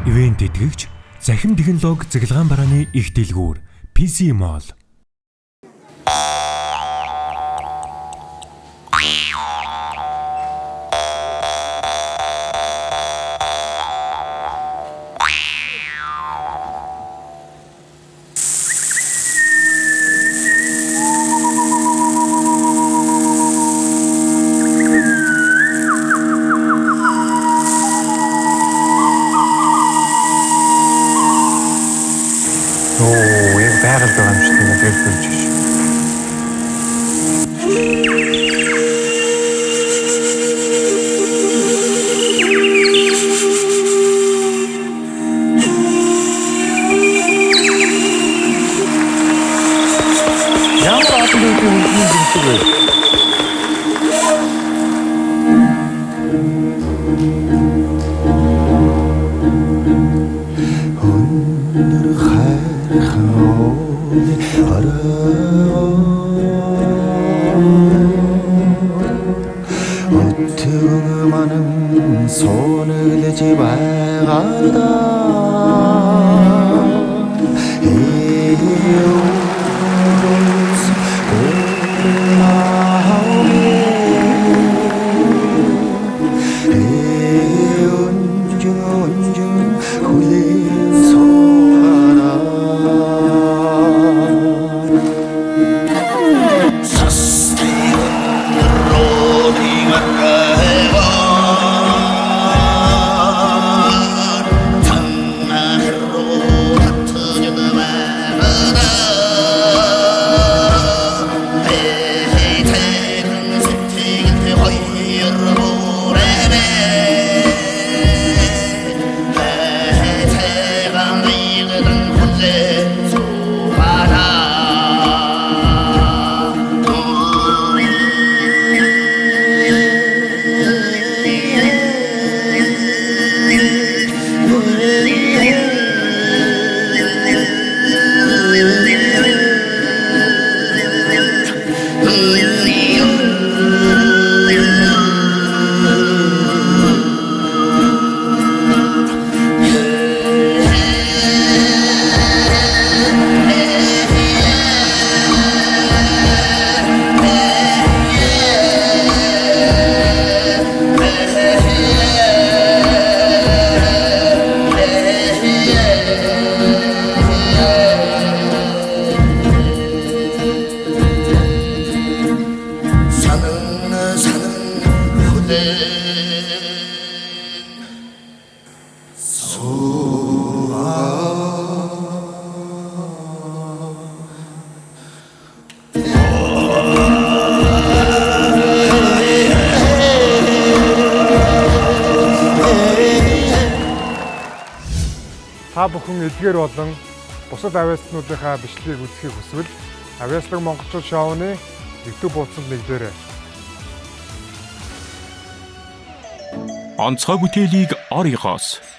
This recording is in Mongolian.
Ивент итгэгч захим технологи цэглэгаан барааны их дэлгүүр PC Mall. Яг байгаль байгаа юм шиг нэг л болж ш. Ямар атом юм бэ? 어두운 손을 내지 말아다 이웃 고마움이 온중 흘린 소하나 Та бүхэн эдгээр болон бусад авиаснуудынхаа бичлэгийг үзэхийг хүсвэл Авиаслаг Монголчууд шоуны YouTube хуудсанд нэгдээрэй. Онцгой бүтээлийг оройгоос